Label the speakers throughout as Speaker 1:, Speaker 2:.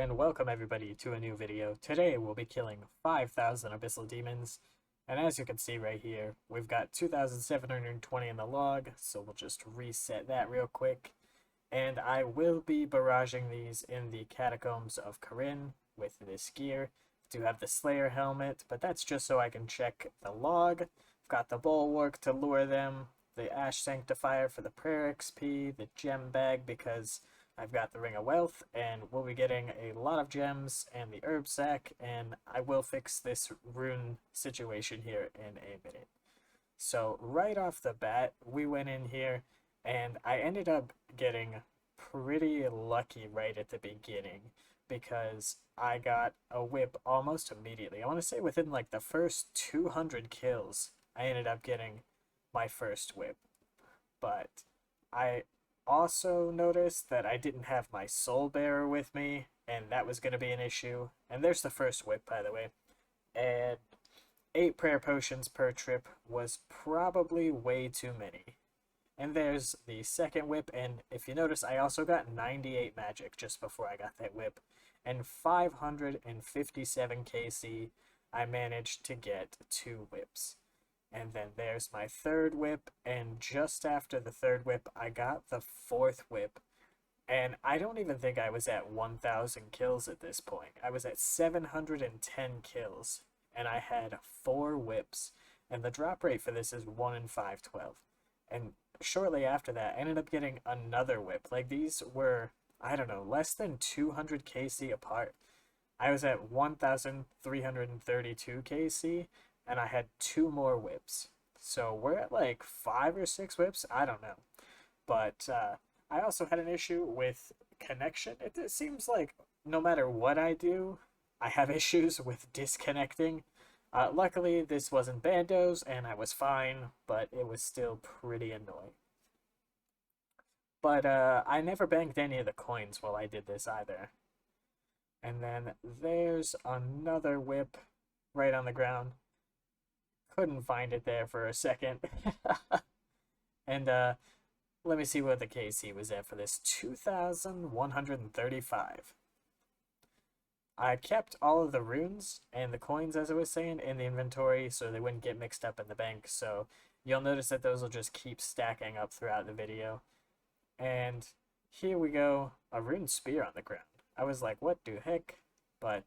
Speaker 1: and welcome everybody to a new video. Today we'll be killing 5,000 Abyssal Demons, and as you can see right here, we've got 2,720 in the log, so we'll just reset that real quick. And I will be barraging these in the Catacombs of Corinne with this gear. I do have the Slayer helmet, but that's just so I can check the log. I've got the Bulwark to lure them, the Ash Sanctifier for the Prayer XP, the Gem Bag because I've got the Ring of Wealth, and we'll be getting a lot of gems and the herb sack, and I will fix this rune situation here in a minute. So right off the bat, we went in here, and I ended up getting pretty lucky right at the beginning, because I got a whip almost immediately. I want to say within like the first 200 kills, I ended up getting my first whip. But I also noticed that I didn't have my soul bearer with me, and that was going to be an issue. And there's the first whip, by the way. And 8 prayer potions per trip was probably way too many. And there's the second whip, and if you notice, I also got 98 magic just before I got that whip. And 557 KC, I managed to get 2 whips. And then there's my third whip, and just after the third whip, I got the fourth whip. And I don't even think I was at 1,000 kills at this point. I was at 710 kills, and I had 4 whips. And the drop rate for this is 1 in 512. And shortly after that, I ended up getting another whip. Like, these were, I don't know, less than 200 KC apart. I was at 1,332 KC, and I had 2 more whips. So we're at like 5 or 6 whips, I don't know. But I also had an issue with connection. It seems like no matter what I do, I have issues with disconnecting. Luckily, this wasn't Bandos, and I was fine, but it was still pretty annoying. But I never banked any of the coins while I did this either. And then there's another whip right on the ground. Couldn't find it there for a second. And let me see what the KC was at for this. 2,135. I kept all of the runes and the coins, as I was saying, in the inventory so they wouldn't get mixed up in the bank. So you'll notice that those will just keep stacking up throughout the video. And here we go, a rune spear on the ground. I was like, what the heck? But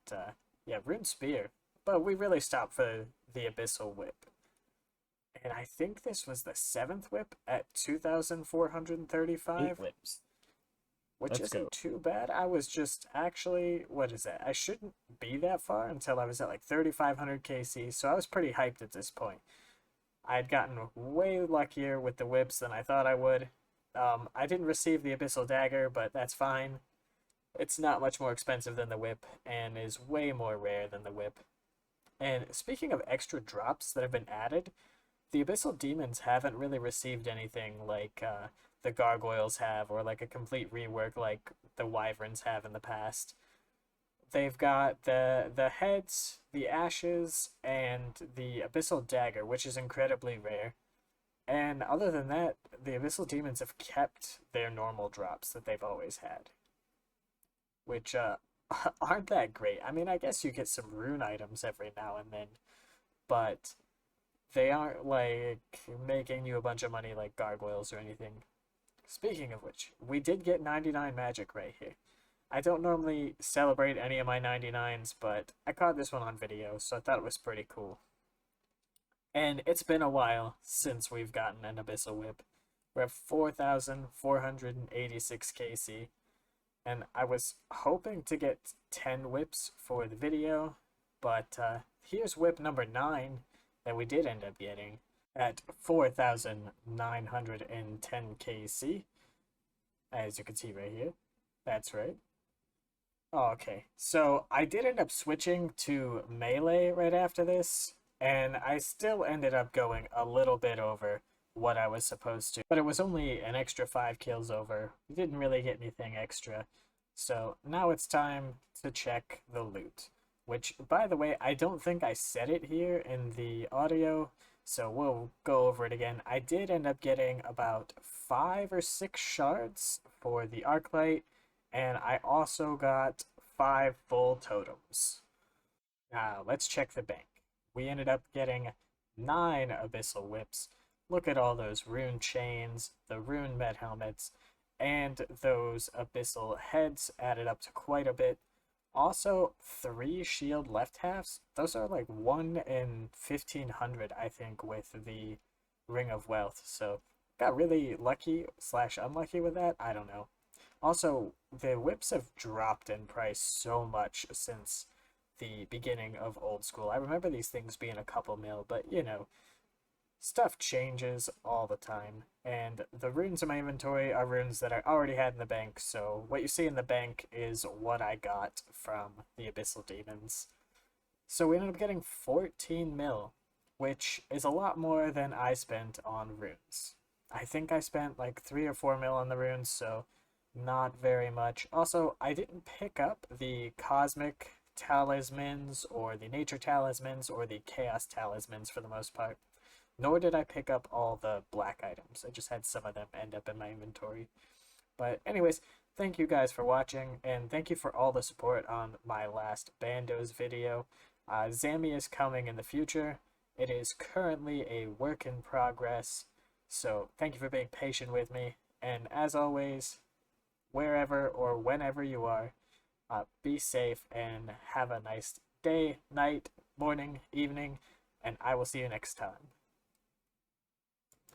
Speaker 1: yeah, rune spear. But we really stopped for the Abyssal whip. And I think this was the 7th whip at 2,435.
Speaker 2: 8 whips.
Speaker 1: Which isn't too bad. I was just actually, what is that? I shouldn't be that far until I was at like 3,500 KC, so I was pretty hyped at this point. I had gotten way luckier with the whips than I thought I would. I didn't receive the Abyssal Dagger, but that's fine. It's not much more expensive than the whip, and is way more rare than the whip. And speaking of extra drops that have been added, the Abyssal Demons haven't really received anything like the Gargoyles have, or like a complete rework like the Wyverns have in the past. They've got the heads, the ashes, and the Abyssal Dagger, which is incredibly rare. And other than that, the Abyssal Demons have kept their normal drops that they've always had. Which aren't that great. I mean, I guess you get some rune items every now and then, but they aren't like making you a bunch of money like Gargoyles or anything. Speaking of which, we did get 99 magic right here. I don't normally celebrate any of my 99s, but I caught this one on video, so I thought it was pretty cool. And it's been a while since we've gotten an Abyssal Whip. We're at 4,486 KC. And I was hoping to get 10 whips for the video, but here's whip number 9 that we did end up getting at 4,910 KC, as you can see right here. That's right. Oh, okay, so I did end up switching to melee right after this, and I still ended up going a little bit over what I was supposed to, but it was only an extra 5 kills over. We didn't really get anything extra. So now it's time to check the loot, which, by the way, I don't think I said it here in the audio, so we'll go over it again. I did end up getting about 5 or 6 shards for the Arclight, and I also got 5 full totems. Now, let's check the bank. We ended up getting 9 Abyssal Whips. Look at all those rune chains, the rune med helmets, and those Abyssal heads added up to quite a bit. Also, 3 shield left halves. Those are like 1 in 1500, I think, with the Ring of Wealth. So, got really lucky slash unlucky with that. I don't know. Also, the whips have dropped in price so much since the beginning of old school. I remember these things being a couple mil, but you know, stuff changes all the time. And the runes in my inventory are runes that I already had in the bank, so what you see in the bank is what I got from the Abyssal Demons. So we ended up getting 14 mil, which is a lot more than I spent on runes. I think I spent like 3 or 4 mil on the runes, so not very much. Also, I didn't pick up the Cosmic Talismans or the Nature Talismans or the Chaos Talismans for the most part. Nor did I pick up all the black items. I just had some of them end up in my inventory. But anyways, thank you guys for watching, and thank you for all the support on my last Bandos video. Zammy is coming in the future. It is currently a work in progress, so thank you for being patient with me. And as always, wherever or whenever you are, be safe and have a nice day, night, morning, evening, and I will see you next time.